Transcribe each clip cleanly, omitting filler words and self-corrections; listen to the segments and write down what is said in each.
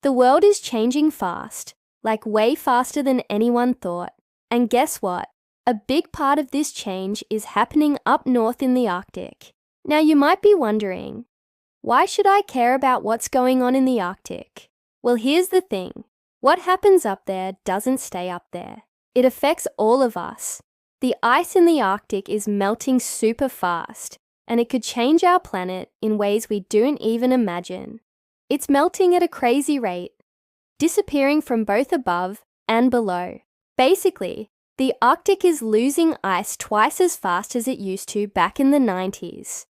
The world is changing fast, like way faster than anyone thought. And guess what? A big part of this change is happening up north in the Arctic. Now you might be wondering, why should I care about what's going on in the Arctic? Well, here's the thing. What happens up there doesn't stay up there. It affects all of us. The ice in the Arctic is melting super fast, and it could change our planet in ways we don't even imagine. It's melting at a crazy rate, disappearing from both above and below. Basically, the Arctic is losing ice twice as fast as it used to back in the 90s.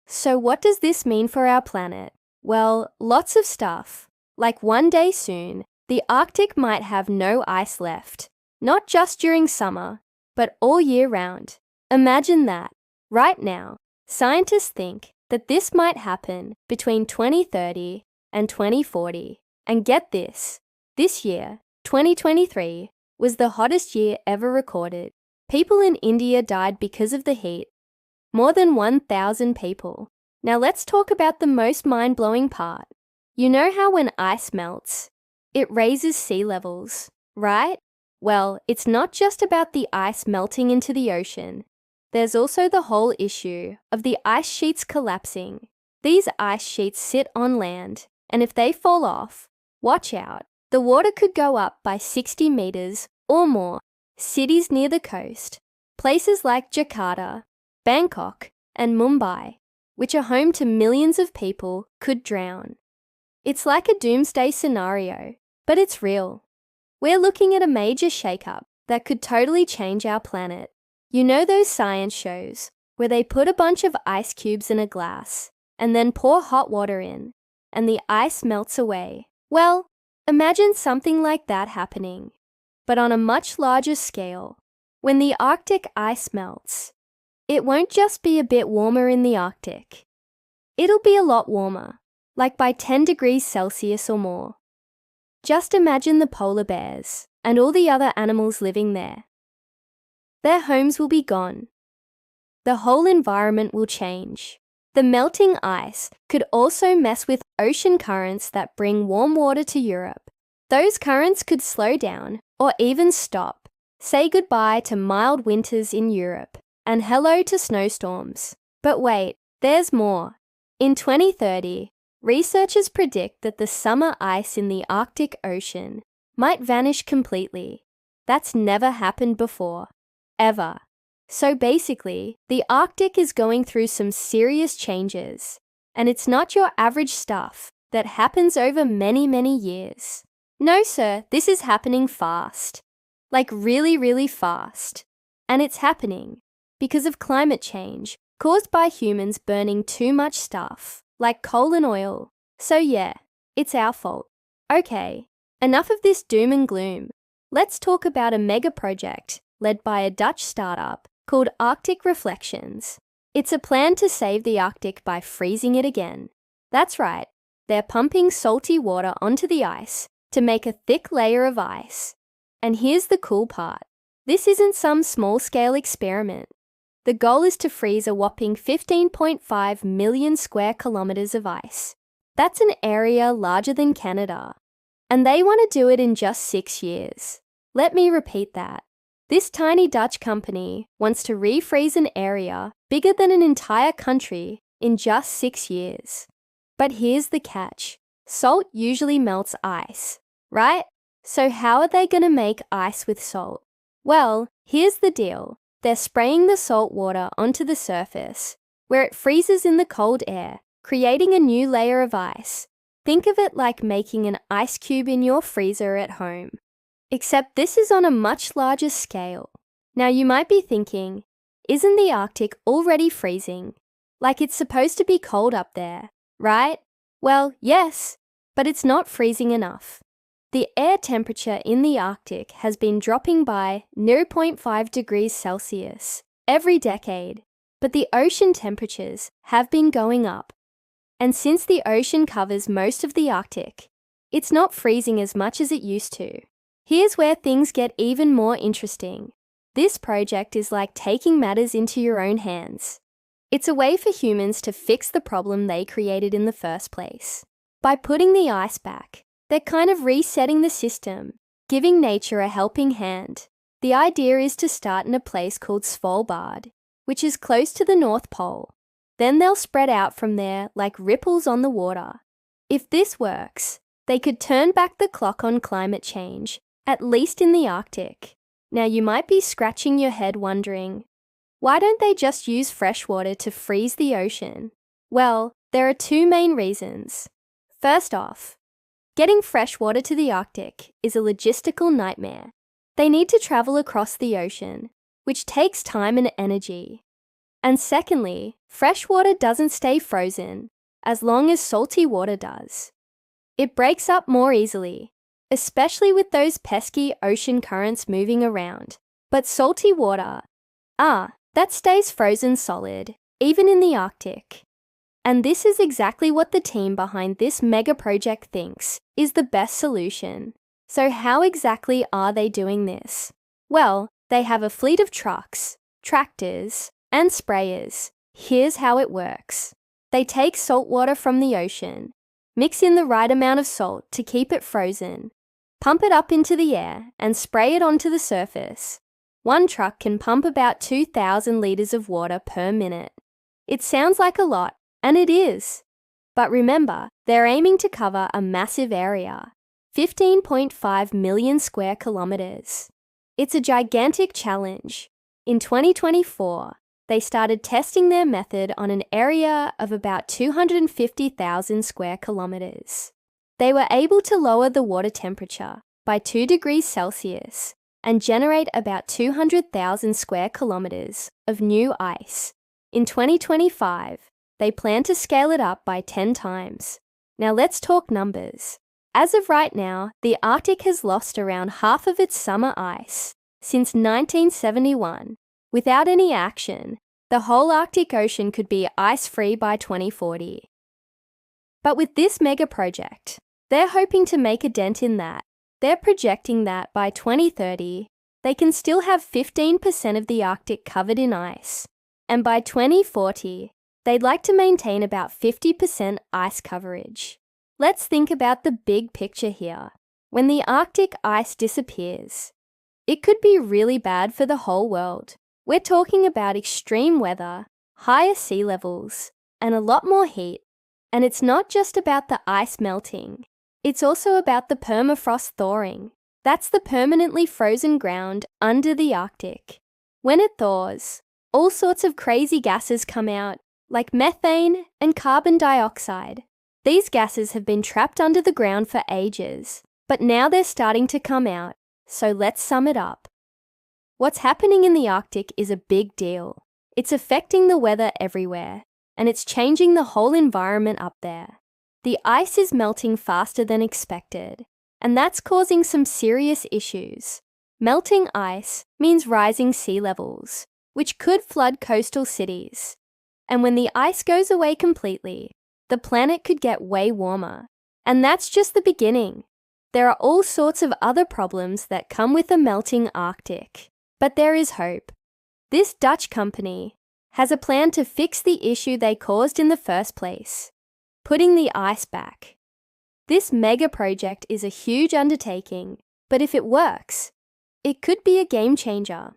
So what does this mean for our planet? Well, lots of stuff. Like one day soon, the Arctic might have no ice left, not just during summer, but all year round. Imagine that. Right now, scientists think that this might happen between 2030 and 2040. And get this year, 2023, was the hottest year ever recorded. People in India died because of the heat. More than 1,000 people. Now let's talk about the most mind-blowing part. You know how when ice melts, it raises sea levels, right? Well, it's not just about the ice melting into the ocean. There's also the whole issue of the ice sheets collapsing. These ice sheets sit on land, and if they fall off, watch out. The water could go up by 60 meters or more. Cities near the coast, places like Jakarta, Bangkok, and Mumbai, which are home to millions of people, could drown. It's like a doomsday scenario, but it's real. We're looking at a major shakeup that could totally change our planet. You know those science shows where they put a bunch of ice cubes in a glass and then pour hot water in, and the ice melts away? Well, imagine something like that happening, but on a much larger scale. When the Arctic ice melts, it won't just be a bit warmer in the Arctic. It'll be a lot warmer, like by 10 degrees Celsius or more. Just imagine the polar bears and all the other animals living there. Their homes will be gone. The whole environment will change. The melting ice could also mess with ocean currents that bring warm water to Europe. Those currents could slow down or even stop. Say goodbye to mild winters in Europe and hello to snowstorms. But wait, there's more. In 2030, researchers predict that the summer ice in the Arctic Ocean might vanish completely. That's never happened before, ever. So basically, the Arctic is going through some serious changes, and it's not your average stuff that happens over many, many years. No, sir, this is happening fast. Like really, really fast. And it's happening because of climate change caused by humans burning too much stuff, like coal and oil. So yeah, it's our fault. Okay, enough of this doom and gloom. Let's talk about a mega project led by a Dutch startup called Arctic Reflections. It's a plan to save the Arctic by freezing it again. That's right, they're pumping salty water onto the ice to make a thick layer of ice. And here's the cool part. This isn't some small-scale experiment. The goal is to freeze a whopping 15.5 million square kilometers of ice. That's an area larger than Canada. And they want to do it in just 6 years. Let me repeat that. This tiny Dutch company wants to refreeze an area bigger than an entire country in just 6 years. But here's the catch. Salt usually melts ice, right? So how are they going to make ice with salt? Well, here's the deal. They're spraying the salt water onto the surface, where it freezes in the cold air, creating a new layer of ice. Think of it like making an ice cube in your freezer at home. Except this is on a much larger scale. Now you might be thinking, isn't the Arctic already freezing? Like it's supposed to be cold up there, right? Well, yes, but it's not freezing enough. The air temperature in the Arctic has been dropping by 0.5 degrees Celsius every decade, but the ocean temperatures have been going up. And since the ocean covers most of the Arctic, it's not freezing as much as it used to. Here's where things get even more interesting. This project is like taking matters into your own hands. It's a way for humans to fix the problem they created in the first place. By putting the ice back, They're kind of resetting the system, giving nature a helping hand. The idea is to start in a place called Svalbard, which is close to the North Pole. Then they'll spread out from there like ripples on the water. If this works, they could turn back the clock on climate change, at least in the Arctic. Now you might be scratching your head wondering, why don't they just use fresh water to freeze the ocean? Well, there are two main reasons. First off, getting fresh water to the Arctic is a logistical nightmare. They need to travel across the ocean, which takes time and energy. And secondly, fresh water doesn't stay frozen as long as salty water does. It breaks up more easily, especially with those pesky ocean currents moving around. But salty water, that stays frozen solid, even in the Arctic. And this is exactly what the team behind this mega project thinks is the best solution. So how exactly are they doing this? Well, they have a fleet of trucks, tractors, and sprayers. Here's how it works. They take salt water from the ocean, mix in the right amount of salt to keep it frozen, pump it up into the air, and spray it onto the surface. One truck can pump about 2,000 litres of water per minute. It sounds like a lot, and it is. But remember, they're aiming to cover a massive area, 15.5 million square kilometres. It's a gigantic challenge. In 2024, they started testing their method on an area of about 250,000 square kilometres. They were able to lower the water temperature by 2 degrees Celsius and generate about 200,000 square kilometres of new ice. In 2025, they plan to scale it up by 10 times. Now let's talk numbers. As of right now, the Arctic has lost around half of its summer ice since 1971. Without any action, the whole Arctic Ocean could be ice-free by 2040. But with this mega project, they're hoping to make a dent in that. They're projecting that by 2030, they can still have 15% of the Arctic covered in ice. And by 2040, they'd like to maintain about 50% ice coverage. Let's think about the big picture here. When the Arctic ice disappears, it could be really bad for the whole world. We're talking about extreme weather, higher sea levels, and a lot more heat. And it's not just about the ice melting. It's also about the permafrost thawing. That's the permanently frozen ground under the Arctic. When it thaws, all sorts of crazy gases come out, like methane and carbon dioxide. These gases have been trapped under the ground for ages, but now they're starting to come out. So let's sum it up. What's happening in the Arctic is a big deal. It's affecting the weather everywhere, and it's changing the whole environment up there. The ice is melting faster than expected, and that's causing some serious issues. Melting ice means rising sea levels, which could flood coastal cities. And when the ice goes away completely, the planet could get way warmer. And that's just the beginning. There are all sorts of other problems that come with a melting Arctic. But there is hope. This Dutch company has a plan to fix the issue they caused in the first place, putting the ice back. This mega project is a huge undertaking, but if it works, it could be a game changer.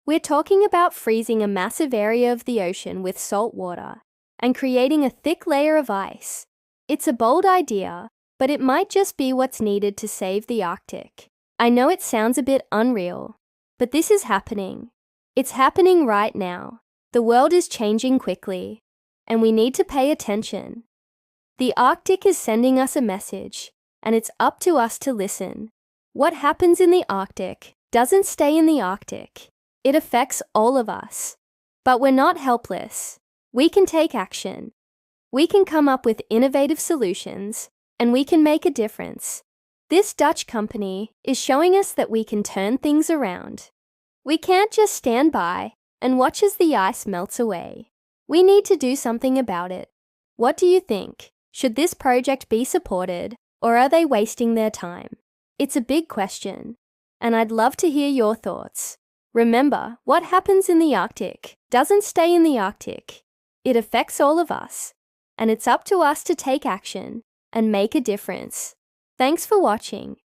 We're talking about freezing a massive area of the ocean with salt water and creating a thick layer of ice. It's a bold idea, but it might just be what's needed to save the Arctic. I know it sounds a bit unreal, but this is happening. It's happening right now. The world is changing quickly, and we need to pay attention. The Arctic is sending us a message, and it's up to us to listen. What happens in the Arctic doesn't stay in the Arctic. It affects all of us. But we're not helpless. We can take action. We can come up with innovative solutions, and we can make a difference. This Dutch company is showing us that we can turn things around. We can't just stand by and watch as the ice melts away. We need to do something about it. What do you think? Should this project be supported, or are they wasting their time? It's a big question, and I'd love to hear your thoughts. Remember, what happens in the Arctic doesn't stay in the Arctic. It affects all of us, and it's up to us to take action and make a difference. Thanks for watching.